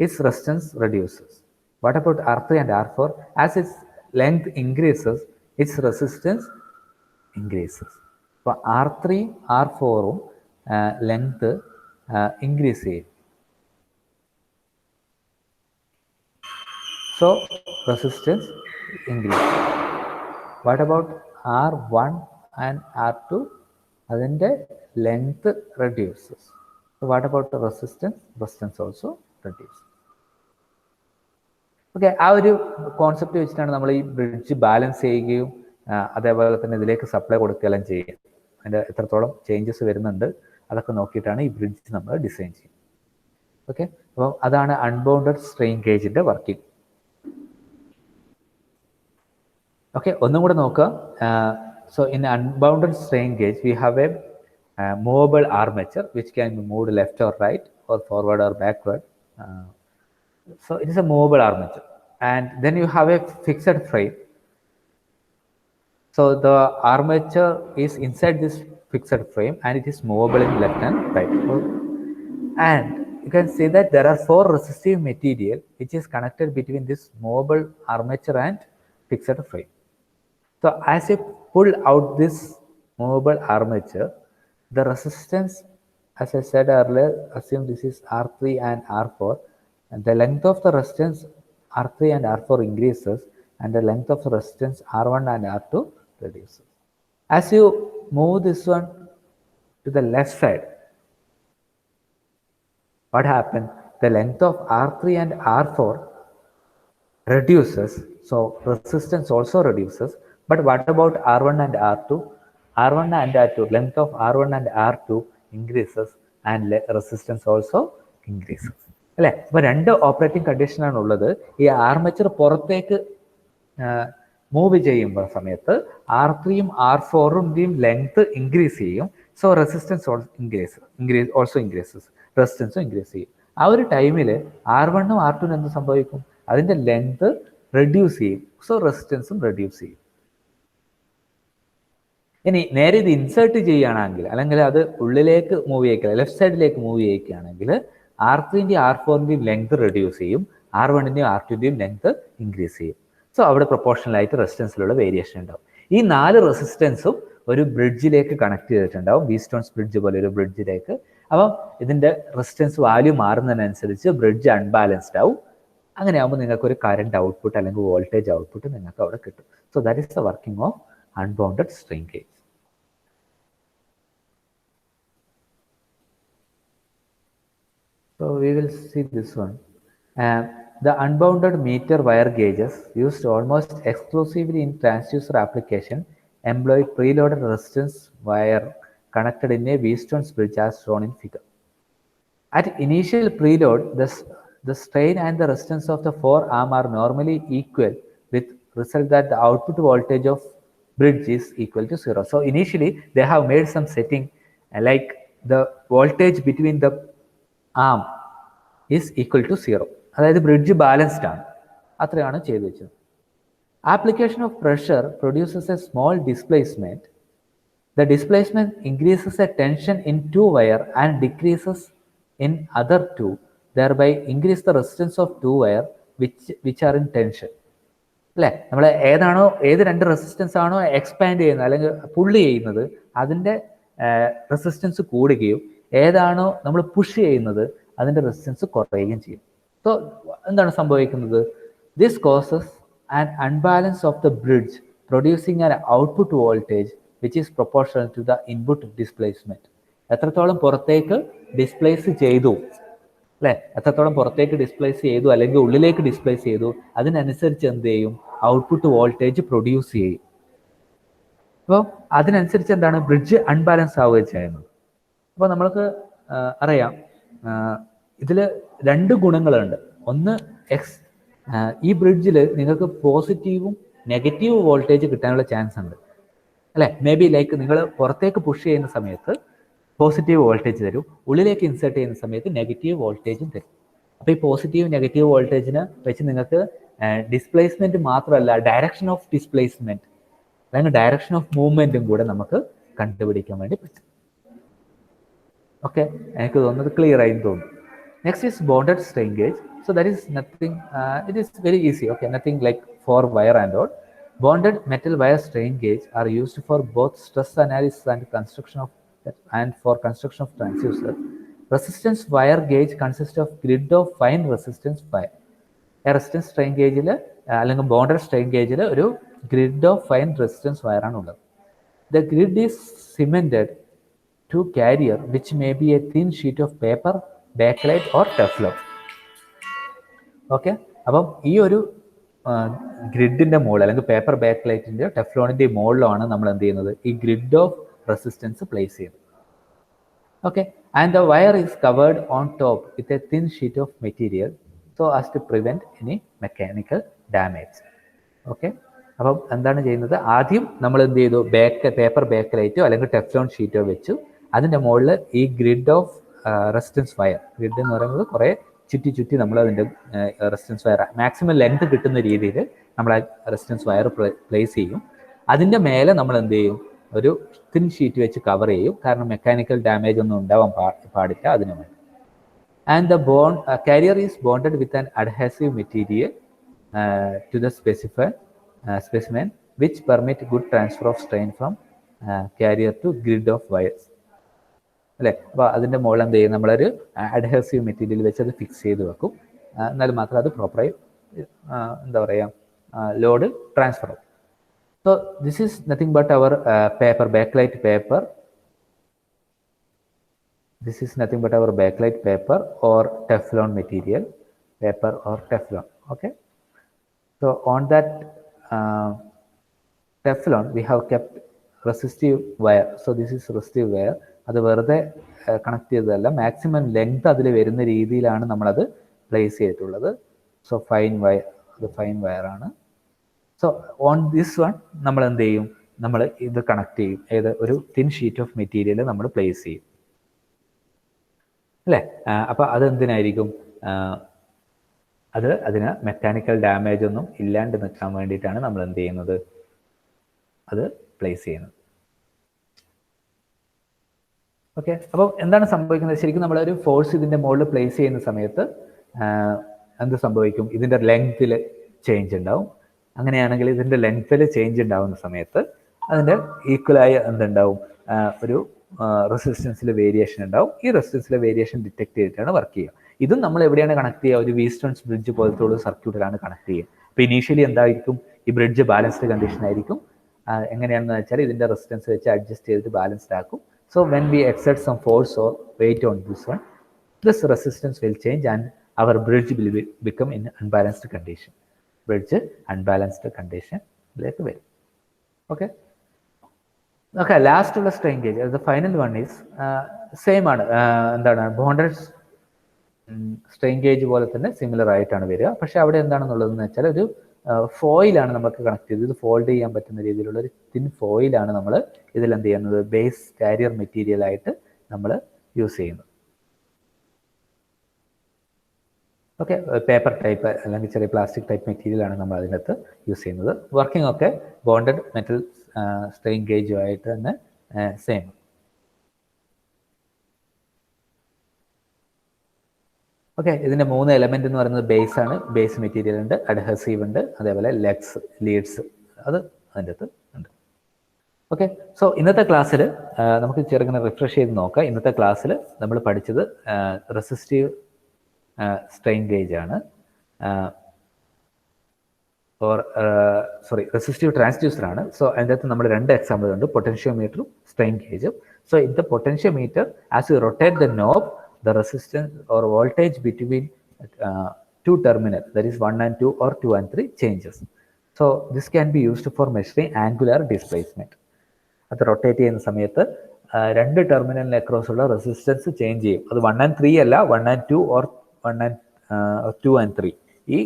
its resistance reduces. What about R3 and R4? As its length increases, its resistance increases. So R3 R4ഉം length increase ചെയ്യും. So resistance increase. What about R1 and R2? അതിൻ്റെ length reduces. What about resistance? Resistance also reduce. Okay, ആ ഒരു concept വെച്ചിട്ടാണ് നമ്മൾ ഈ bridge balance ചെയ്യുകയും അതേപോലെ തന്നെ ഇതിലേക്ക് സപ്ലൈ കൊടുക്കുകയെല്ലാം ചെയ്യുക. അതിൻ്റെ എത്രത്തോളം ചേഞ്ചസ് വരുന്നുണ്ട് അതൊക്കെ നോക്കിയിട്ടാണ് ഈ ബ്രിഡ്ജ് നമ്മൾ ഡിസൈൻ ചെയ്യുന്നത്. ഓക്കെ, അപ്പം അതാണ് അൺബൗണ്ടഡ് സ്ട്രെയിൻ ഗേജിൻ്റെ വർക്കിംഗ്. ഓക്കെ, ഒന്നും കൂടെ നോക്കുക. So in unbounded strain gauge we have A movable armature which can be moved left or right or forward or backward. So it is a movable armature, and then you have a fixed frame. So the armature is inside this fixed frame and it is movable in left and right. And you can see that there are 4 resistive material which is connected between this movable armature and fixed frame. So as you pull out this movable armature, the resistance, as I said earlier, assume this is R3 and R4, and the length of the resistance R3 and R4 increases and the length of the resistance R1 and R2 reduces. As you move this one to the left side, what happens? The length of R3 and R4 reduces, so resistance also reduces. But what about R1 and R2? R1 and R2, length of R1 and R2 increases and resistance also increases. അല്ലേ? അപ്പോൾ 2 operating കണ്ടീഷനാണ് ഉള്ളത്. ഈ armature പുറത്തേക്ക് move ചെയ്യുമ്പോൾ സമയത്ത് R3യും R4ൻ്റെയും length increase ചെയ്യും. So resistance also increases, റെസിസ്റ്റൻസും ഇൻക്രീസ് ചെയ്യും. ആ ഒരു ടൈമിൽ R1ഉം R2നും എന്ത് സംഭവിക്കും? അതിൻ്റെ ലെങ്ത് റെഡ്യൂസ് ചെയ്യും. സോ റെസിസ്റ്റൻസും റെഡ്യൂസ് ചെയ്യും. ഇനി നേരെ ഇത് ഇൻസേർട്ട് ചെയ്യുകയാണെങ്കിൽ, അല്ലെങ്കിൽ അത് ഉള്ളിലേക്ക് മൂവ് ചെയ്യിക്കുക, ലെഫ്റ്റ് സൈഡിലേക്ക് മൂവ് ചെയ്യിക്കുകയാണെങ്കിൽ R3ൻ്റെയും R4ൻ്റെയും ലെങ്ത് റെഡ്യൂസ് ചെയ്യും, R1ൻ്റെയും R2ൻ്റെയും ലെങ്ത് ഇൻക്രീസ് ചെയ്യും. സോ അവിടെ പ്രൊപ്പോർഷണലായിട്ട് റെസിസ്റ്റൻസിലുള്ള വേരിയേഷൻ ഉണ്ടാവും. ഈ 4 റെസിസ്റ്റൻസും ഒരു ബ്രിഡ്ജിലേക്ക് കണക്ട് ചെയ്തിട്ടുണ്ടാവും, വീറ്റ്സ്റ്റോൺസ് ബ്രിഡ്ജ് പോലെ ഒരു ബ്രിഡ്ജിലേക്ക്. അപ്പം ഇതിൻ്റെ റെസിസ്റ്റൻസ് വാല്യൂ മാറുന്നതിനനുസരിച്ച് ബ്രിഡ്ജ് അൺബാലൻസ്ഡ് ആവും. അങ്ങനെ ആകുമ്പോൾ നിങ്ങൾക്ക് ഒരു കറണ്ട് ഔട്ട്പുട്ട് അല്ലെങ്കിൽ വോൾട്ടേജ് ഔട്ട്പുട്ട് നിങ്ങൾക്ക് അവിടെ കിട്ടും. So that is the working of unbounded strain gauge. So we will see this one. The unbounded meter wire gauges used almost exclusively in transducer application employ preloaded resistance wire connected in a Wheatstone's bridge as shown in figure. At initial preload, the strain and the resistance of the 4 arm are normally equal, with result that the output voltage of bridge is equal to 0. So initially they have made some setting like the voltage between the arm is equal to 0. അതായത് bridge balanced ആണ്, അത്രയാണ് ചെയ്തു വെച്ചത്. Application of pressure produces A small displacement. The displacement increases A tension in 2 wire and decreases in other 2, thereby increase the resistance of 2 wire which are in tension. അല്ലേ? നമ്മൾ ഏത് 2 resistance ആണോ expand ചെയ്യുന്നത് അല്ലെങ്കിൽ പുള്ള് ചെയ്യുന്നത് അതിൻ്റെ റെസിസ്റ്റൻസ് കൂടുകയും ഏതാണോ നമ്മൾ പുഷ് ചെയ്യുന്നത് അതിൻ്റെ റെസിസ്റ്റൻസ് കുറയുകയും ചെയ്യും. സോ എന്താണ് സംഭവിക്കുന്നത്? This causes an unbalance of the bridge producing an output voltage which is proportional to the input displacement. എത്രത്തോളം പുറത്തേക്ക് ഡിസ്പ്ലേസ് ചെയ്തു, അല്ലേ? എത്രത്തോളം പുറത്തേക്ക് ഡിസ്പ്ലേസ് ചെയ്തു അല്ലെങ്കിൽ ഉള്ളിലേക്ക് ഡിസ്പ്ലേസ് ചെയ്തു, അതിനനുസരിച്ച് എന്ത് ചെയ്യും? ഔട്ട്പുട്ട് വോൾട്ടേജ് പ്രൊഡ്യൂസ് ചെയ്യും. അപ്പോൾ അതിനനുസരിച്ച് എന്താണ്? ബ്രിഡ്ജ് അൺബാലൻസ് ആവുകയും ചെയ്യുന്നത്. അപ്പോൾ നമ്മൾക്ക് അറിയാം ഇതിൽ 2 ഗുണങ്ങളുണ്ട്. ഒന്ന് ഈ ബ്രിഡ്ജിൽ നിങ്ങൾക്ക് പോസിറ്റീവും നെഗറ്റീവ് വോൾട്ടേജ് കിട്ടാനുള്ള ചാൻസ് ഉണ്ട്, അല്ലേ? മേ ബി ലൈക്ക് നിങ്ങൾ പുറത്തേക്ക് പുഷ് ചെയ്യുന്ന സമയത്ത് പോസിറ്റീവ് വോൾട്ടേജ് തരും, ഉള്ളിലേക്ക് ഇൻസേർട്ട് ചെയ്യുന്ന സമയത്ത് നെഗറ്റീവ് വോൾട്ടേജും തരും. അപ്പോൾ ഈ പോസിറ്റീവ് നെഗറ്റീവ് വോൾട്ടേജിന് വെച്ച് നിങ്ങൾക്ക് ഡിസ്പ്ലേസ്മെന്റ് മാത്രമല്ല ഡയറക്ഷൻ ഓഫ് ഡിസ്പ്ലേസ്മെന്റ് അല്ലെങ്കിൽ ഡയറക്ഷൻ ഓഫ് മൂവ്മെന്റും കൂടെ നമുക്ക് കണ്ടുപിടിക്കാൻ വേണ്ടി പറ്റും. ഓക്കെ, എനിക്ക് തോന്നുന്നത് ക്ലിയർ ആയി തോന്നുന്നു. Next is bonded strain gauge. So that is nothing, it is very easy. Okay, nothing like four wire and all. Bonded metal wire strain gauge are used for both stress analysis and for construction of transducer. Resistance wire gauge consists of grid of fine resistance wire. Resistance strain ഗേജിൽ അല്ലെങ്കിൽ bonded strain ഗേജിൽ ഒരു grid of fine resistance വയറാണ് ഉള്ളത്. The grid is cemented to carrier which may be a thin sheet of paper, bakelite or Teflon. Okay, അപ്പം ഈ ഒരു ഗ്രിഡിന്റെ മുകളിൽ അല്ലെങ്കിൽ പേപ്പർ ബാക്ക്ലൈറ്റിന്റെ ടെഫ്ലോണിന്റെ മുകളിലാണ് നമ്മൾ എന്ത് ചെയ്യുന്നത്, ഈ ഗ്രിഡ് ഓഫ് റെസിസ്റ്റൻസ് പ്ലേസ് ചെയ്യുന്നത്. Okay, and the wire is covered on top with a thin sheet of material so as to prevent any mechanical damage. Okay, അപ്പം എന്താണ് ചെയ്യുന്നത്, ആദ്യം നമ്മൾ എന്ത് ചെയ്തു, പേപ്പർ ബാക്ക്ലൈറ്റോ അല്ലെങ്കിൽ ടെഫ്ലോൺ ഷീറ്റോ വെച്ചു. അതിൻ്റെ മുകളിൽ ഈ grid of resistance wire, grid എന്ന് പറയുന്നത് കുറേ ചുറ്റി നമ്മൾ അതിൻ്റെ റെസിസ്റ്റൻസ് വയർ മാക്സിമം ലെങ്ത് കിട്ടുന്ന രീതിയിൽ നമ്മൾ ആ റെസിസ്റ്റൻസ് വയർ പ്ലേസ് ചെയ്യും. അതിൻ്റെ മേലെ നമ്മൾ എന്ത് ചെയ്യും, ഒരു തിൻ ഷീറ്റ് വെച്ച് കവർ ചെയ്യും, കാരണം മെക്കാനിക്കൽ ഡാമേജ് ഒന്നും ഉണ്ടാവാൻ പാടില്ല അതിനു വേണ്ടി. And the carrier is bonded with an adhesive material to the specimen which permit good transfer of strain from carrier to grid of wires. അല്ലേ, അപ്പോൾ അതിൻ്റെ മുകളിൽ എന്ത് ചെയ്യും, നമ്മളൊരു അഡ്ഹസീവ് മെറ്റീരിയൽ വെച്ച് അത് ഫിക്സ് ചെയ്ത് വെക്കും. എന്നാൽ മാത്രം അത് പ്രോപ്പറായി എന്താ പറയുക, ലോഡ് ട്രാൻസ്ഫർ ആവും. So this is nothing but our paper backlight paper. This is nothing but our backlight paper or Teflon material, paper or Teflon. Okay, so on that Teflon we have kept resistive wire. So this is resistive wire. അത് വെറുതെ connect ചെയ്തതല്ല, maximum length അതിൽ വരുന്ന രീതിയിലാണ് നമ്മളത് place ചെയ്തിട്ടുള്ളത്. So fine wire, അത് fine വയറാണ്. സോ ഓൺ ദിസ് വൺ നമ്മൾ എന്ത് ചെയ്യും, നമ്മൾ ഇത് കണക്ട് ചെയ്യും, ഏത് ഒരു തിൻ ഷീറ്റ് ഓഫ് മെറ്റീരിയൽ നമ്മൾ പ്ലേസ് ചെയ്യും, അല്ലേ. അപ്പോൾ അതെന്തിനായിരിക്കും, അതിന് മെക്കാനിക്കൽ ഡാമേജ് ഒന്നും ഇല്ലാണ്ട് നിൽക്കാൻ വേണ്ടിയിട്ടാണ് നമ്മൾ എന്ത് ചെയ്യുന്നത്, അത് പ്ലേസ് ചെയ്യുന്നത്. ഓക്കെ, അപ്പോൾ എന്താണ് സംഭവിക്കുന്നത്, ശരിക്കും നമ്മളൊരു ഫോഴ്സ് ഇതിൻ്റെ മുകളിൽ പ്ലേസ് ചെയ്യുന്ന സമയത്ത് എന്ത് സംഭവിക്കും, ഇതിൻ്റെ ലെങ്ത്തിൽ ചേഞ്ച് ഉണ്ടാവും. അങ്ങനെയാണെങ്കിൽ ഇതിൻ്റെ ലെങ്ത്തിൽ ചേഞ്ച് ഉണ്ടാവുന്ന സമയത്ത് അതിൻ്റെ ഈക്വലായ എന്തുണ്ടാവും, ഒരു റെസിസ്റ്റൻസിൽ വേരിയേഷൻ ഉണ്ടാവും. ഈ റെസിസ്റ്റൻസിലെ വേരിയേഷൻ ഡിറ്റക്ട് ചെയ്തിട്ടാണ് വർക്ക് ചെയ്യുക. ഇതും നമ്മൾ എവിടെയാണ് കണക്ട് ചെയ്യുക, ഒരു വീസ്റ്റേൺസ് ബ്രിഡ്ജ് പോലത്തെ ഉള്ള സർക്യൂട്ടിലാണ് കണക്ട് ചെയ്യുക. അപ്പോൾ ഇനീഷ്യലി എന്തായിരിക്കും, ഈ ബ്രിഡ്ജ് ബാലൻസ്ഡ് കണ്ടീഷൻ ആയിരിക്കും. എങ്ങനെയാണെന്ന് വെച്ചാൽ ഇതിൻ്റെ റെസിസ്റ്റൻസ് വെച്ച് അഡ്ജസ്റ്റ് ചെയ്തിട്ട് ബാലൻസ്ഡ് ആക്കും. So when we exert some force or weight on this one, this resistance will change and our bridge will become in unbalanced condition. Bridge unbalanced കണ്ടീഷനിലേക്ക് വരും. Okay, okay, last ഉള്ള strain gauge, the final one is same ആണ്. എന്താണ്, bonded strain gauge പോലെ തന്നെ similar ആയിട്ടാണ് വരിക. പക്ഷെ അവിടെ എന്താണെന്നുള്ളതെന്ന് വെച്ചാൽ ഒരു ഫോയിലാണ് നമുക്ക് കണക്ട് ചെയ്ത് ഇത് ഫോൾഡ് ചെയ്യാൻ പറ്റുന്ന രീതിയിലുള്ള ഒരു തിൻ ഫോയിലാണ് നമ്മൾ ഇതിൽ എന്ത് ചെയ്യുന്നത്, ബേസ് കാരിയർ മെറ്റീരിയൽ ആയിട്ട് നമ്മൾ യൂസ് ചെയ്യുന്നത്. ഓക്കെ, പേപ്പർ ടൈപ്പ് അല്ലെങ്കിൽ ചെറിയ പ്ലാസ്റ്റിക് ടൈപ്പ് മെറ്റീരിയലാണ് നമ്മൾ അതിനകത്ത് യൂസ് ചെയ്യുന്നത്. വർക്കിംഗ് ഒക്കെ ബോണ്ടഡ് മെറ്റൽ സ്ട്രെയിൻ ഗേജുമായിട്ട് തന്നെ സെയിം. ഓക്കെ, ഇതിൻ്റെ 3 എലമെന്റ് എന്ന് പറയുന്നത് ബേസ് ആണ്, ബേസ് മെറ്റീരിയൽ ഉണ്ട്, അഡ്ഹസീവ് ഉണ്ട്, അതേപോലെ ലെഗ്സ്, ലീഡ്സ്, അത് അതിൻ്റെ അകത്ത് ഉണ്ട്. ഓക്കെ, സോ ഇന്നത്തെ ക്ലാസ്സിൽ നമുക്ക് ചെറുങ്ങനെ റിഫ്രഷ് ചെയ്ത് നോക്കാം. ഇന്നത്തെ ക്ലാസ്സിൽ നമ്മൾ പഠിച്ചത് റെസിസ്റ്റീവ് സ്ട്രെയിൻ ഗേജ് ആണ്, റെസിസ്റ്റീവ് ട്രാൻസ്ഡ്യൂസർ ആണ്. സോ അതിൻ്റെ അകത്ത് നമ്മൾ 2 എക്സാമ്പിൾ ഉണ്ട്, പൊട്ടൻഷ്യോമീറ്ററും സ്ട്രെയിൻ ഗേജും. So in the potentiometer as you rotate the knob, the resistance or voltage between two terminals, that is 1 and 2 or 2 and 3 changes. So this can be used for measuring angular displacement. അത് rotate ചെയ്യുന്ന സമയത്ത് 2 ടെർമിനലിന് across ഉള്ള resistance change ചെയ്യും. അത് 1 and 3 അല്ല, 1 and 2 or 2 and 3, ഈ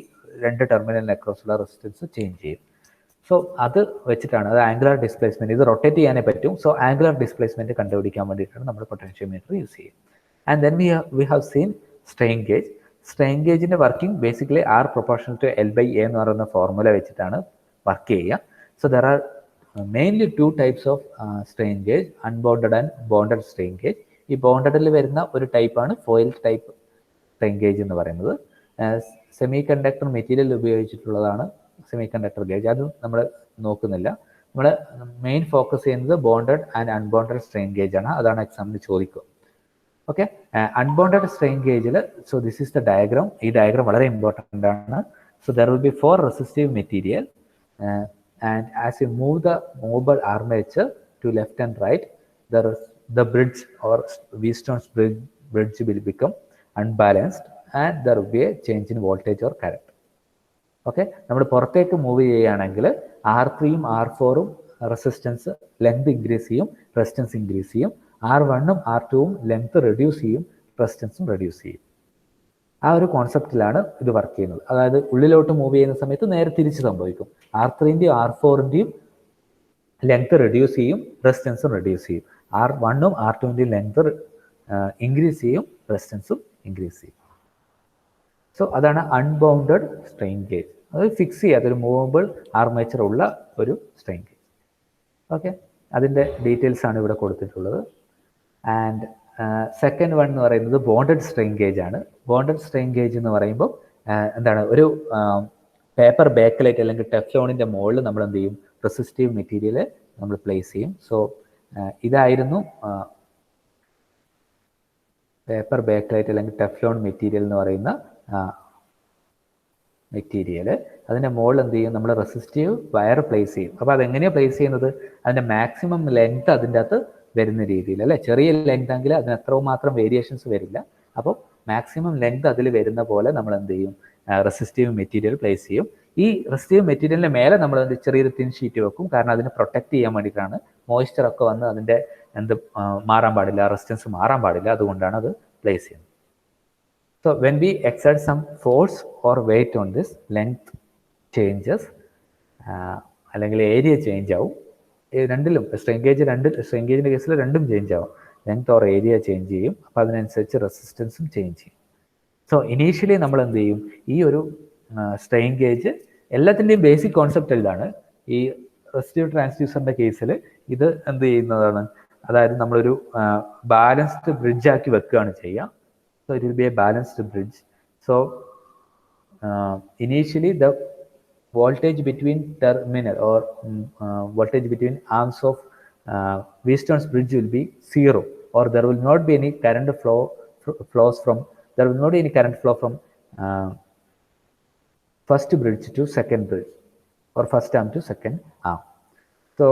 2 ടെർമിനലിന് അക്രോസ് ഉള്ള റെസിസ്റ്റൻസ് ചേഞ്ച് ചെയ്യും. സോ അത് വെച്ചിട്ടാണ്, അത് ആംഗുലർ ഡിസ്പ്ലേസ്മെന്റ്, ഇത് റൊട്ടേറ്റ് ചെയ്യാനേ പറ്റും. സോ ആംഗുലർ ഡിസ്പ്ലേസ്മെന്റ് കണ്ടുപിടിക്കാൻ വേണ്ടിയിട്ടാണ് നമ്മൾ പൊട്ടൻഷ്യോമീറ്റർ യൂസ് ചെയ്യുന്നത്. And then we have seen strain gauge. Strain gauge in working basically R proportional to L by A എന്ന് പറയുന്ന ഫോർമുല വെച്ചിട്ടാണ് വർക്ക് ചെയ്യുക. So there are mainly 2 types of strain gauge, unbounded and bounded strain gauge. ഈ ബോണ്ടഡിൽ വരുന്ന ഒരു ടൈപ്പാണ് foil type strain gauge എന്ന് പറയുന്നത്. സെമി കണ്ടക്ടർ മെറ്റീരിയൽ ഉപയോഗിച്ചിട്ടുള്ളതാണ് സെമി കണ്ടക്ടർ ഗേജ്, അത് നമ്മൾ നോക്കുന്നില്ല. നമ്മൾ മെയിൻ ഫോക്കസ് ചെയ്യുന്നത് bonded and unbonded strain gauge ആണ്, അതാണ് എക്സാമിന് ചോദിക്കുക. ഓക്കെ, അൺബോണ്ടഡ് സ്ട്രെയിൻ ഗേജിൽ, so this is the diagram. ഈ ഡയഗ്രാം വളരെ ഇമ്പോർട്ടൻ്റ് ആണ്. So there will be 4 resistive material and as you move the movable armature to left and right, the bridge or Wheatstone's bridge will become unbalanced and there will be a change in voltage or current. Okay, നമ്മൾ പുറത്തേക്ക് move ചെയ്യുകയാണെങ്കിൽ R3യും R4ഉം resistance length increase ചെയ്യും, resistance increase ചെയ്യും. R1ഉം R2ഉം length reduce ചെയ്യും, റെസിസ്റ്റൻസും reduce ചെയ്യും. ആ ഒരു കോൺസെപ്റ്റിലാണ് ഇത് വർക്ക് ചെയ്യുന്നത്. അതായത് ഉള്ളിലോട്ട് മൂവ് ചെയ്യുന്ന സമയത്ത് നേരെ തിരിച്ച് സംഭവിക്കും. R3ൻ്റെയും R4ൻ്റെയും ലെങ്ത് റെഡ്യൂസ് ചെയ്യും, റെസിസ്റ്റൻസും റെഡ്യൂസ് ചെയ്യും. R1ഉം R2ൻ്റെയും ലെങ്ത് ഇൻക്രീസ് ചെയ്യും, റെസിസ്റ്റൻസും ഇൻക്രീസ് ചെയ്യും. സോ അതാണ് അൺബൗണ്ടഡ് സ്ട്രെയിൻ ഗേജ്. അത് ഫിക്സ് ചെയ്യാത്തൊരു മൂവബിൾ ആർമേച്ചർ ഉള്ള ഒരു സ്ട്രെയിൻ ഗേജ്. ഓക്കെ, അതിൻ്റെ ഡീറ്റെയിൽസ് ആണ് ഇവിടെ കൊടുത്തിട്ടുള്ളത്. ആൻഡ് സെക്കൻഡ് വൺ എന്ന് പറയുന്നത് ബോണ്ടഡ് സ്ട്രെയിൻ ഗേജ് ആണ്. ബോണ്ടഡ് സ്ട്രെയിൻ ഗേജ് എന്ന് പറയുമ്പോൾ എന്താണ്, ഒരു പേപ്പർ ബാക്ക്ലൈറ്റ് അല്ലെങ്കിൽ ടെഫ്ലോണിൻ്റെ മുകളിൽ നമ്മൾ എന്ത് ചെയ്യും, റെസിസ്റ്റീവ് മെറ്റീരിയൽ നമ്മൾ പ്ലേസ് ചെയ്യും. സോ ഇതായിരുന്നു പേപ്പർ ബാക്ക്ലൈറ്റ് അല്ലെങ്കിൽ ടെഫ്ലോൺ മെറ്റീരിയൽ എന്ന് പറയുന്ന മെറ്റീരിയൽ. അതിൻ്റെ മുകളിൽ എന്ത് ചെയ്യും, നമ്മൾ റെസിസ്റ്റീവ് വയർ പ്ലേസ് ചെയ്യും. അപ്പോൾ അതെങ്ങനെയാണ് പ്ലേസ് ചെയ്യുന്നത്, അതിൻ്റെ മാക്സിമം ലെങ്ത് അതിൻ്റെ അകത്ത് വരുന്ന രീതിയിൽ, അല്ലേ. ചെറിയ ലെങ്ത് എങ്കിൽ അതിന് എത്രയും മാത്രം വേരിയേഷൻസ് വരില്ല. അപ്പോൾ മാക്സിമം ലെങ്ത് അതിൽ വരുന്ന പോലെ നമ്മൾ എന്ത് ചെയ്യും, റെസിസ്റ്റീവ് മെറ്റീരിയൽ പ്ലേസ് ചെയ്യും. ഈ റെസിസ്റ്റീവ് മെറ്റീരിയലിൻ്റെ മേലെ നമ്മൾ ചെറിയൊരു തിൻ ഷീറ്റ് വെക്കും. കാരണം അതിനെ പ്രൊട്ടക്ട് ചെയ്യാൻ വേണ്ടിയിട്ടാണ്. മോയ്സ്ചറൊക്കെ വന്ന് അതിൻ്റെ മാറാൻ പാടില്ല, റെസിസ്റ്റൻസ് മാറാൻ പാടില്ല. അതുകൊണ്ടാണ് അത് പ്ലേസ് ചെയ്യുന്നത്. So when we exert some force or weight on this, length changes, അല്ലെങ്കിൽ ഏരിയ ചേഞ്ച് ആവും. രണ്ടിലും സ്ട്രെയിൻ ഗേജിൻ്റെ കേസിൽ രണ്ടും ചേഞ്ച് ആവും. ലെങ്ത് ഓർ ഏരിയ ചേഞ്ച് ചെയ്യും. അപ്പോൾ അതിനനുസരിച്ച് റെസിസ്റ്റൻസും ചേഞ്ച് ചെയ്യും. സോ ഇനീഷ്യലി നമ്മൾ എന്ത് ചെയ്യും, ഈ ഒരു സ്ട്രെയിൻ ഗേജ് എല്ലാത്തിൻ്റെയും ബേസിക് കോൺസെപ്റ്റ് ഇതാണ്. ഈ റെസിസ്റ്റീവ് ട്രാൻസ്ഡ്യൂസറിൻ്റെ കേസിൽ ഇത് എന്ത് ചെയ്യുന്നതാണ്, അതായത് നമ്മളൊരു ബാലൻസ്ഡ് ബ്രിഡ്ജ് ആക്കി വെക്കുകയാണ് ചെയ്യുക. So it will be a balanced bridge. So initially the voltage between terminal or voltage between arms of Wheatstone's bridge will be 0, or there will not be any current flows from first bridge to second bridge or first arm to second arm. So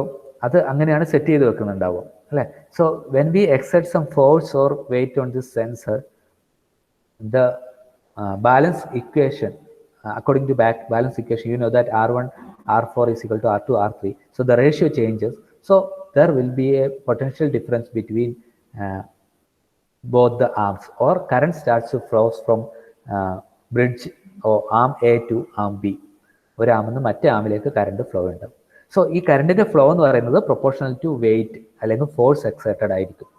അത് അങ്ങനെയാണ് set ചെയ്ത് വെക്കുന്നുണ്ടാവും, അല്ലേ. So when we exert some force or weight on this sensor, the balance equation, according to balance equation, you know that R1 R4 is equal to R2 R3. So the ratio changes. So there will be a potential difference between both the arms, or current starts to flow from bridge or arm A to arm B. ഒരു ആമിൽ നിന്ന് മറ്റേ ആമിലേക്ക് current flow ഉണ്ടാവും. So ഈ കറണ്ടിൻ്റെ flow എന്ന് പറയുന്നത് proportional to wait അല്ലെങ്കിൽ force exerted ആയിരിക്കും.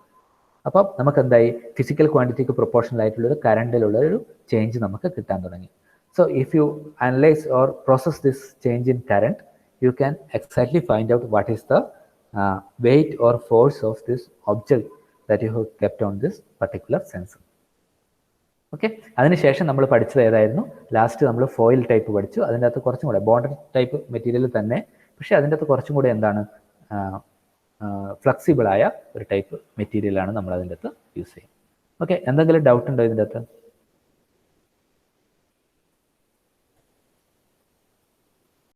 അപ്പം നമുക്ക് എന്തായി, ഫിസിക്കൽ ക്വാണ്ടിറ്റിക്ക് പ്രൊപ്പോർഷണൽ ആയിട്ടുള്ളൊരു കറണ്ടിലുള്ള ഒരു ചേഞ്ച് നമുക്ക് കിട്ടാൻ തുടങ്ങി. So if you analyse or process this change in current, you can exactly find out what is the weight or force of this object that you have kept on this particular sensor. Okay, അതിനുശേഷം നമ്മൾ പഠിച്ചത് ഏതായിരുന്നു, last നമ്മൾ foil type പഠിച്ചു. അതിൻ്റെ അകത്ത് കുറച്ചും കൂടെ ബോണ്ടഡ് ടൈപ്പ് മെറ്റീരിയൽ തന്നെ, പക്ഷേ അതിൻ്റെ അകത്ത് കുറച്ചും കൂടെ എന്താണ്, ഫ്ലെക്സിബിളായ ഒരു ടൈപ്പ് മെറ്റീരിയലാണ് നമ്മൾ അതിൻ്റെ അകത്ത് യൂസ് ചെയ്യും. ഓക്കെ, എന്തെങ്കിലും ഡൗട്ട് ഉണ്ടോ ഇതിൻ്റെ അകത്ത്?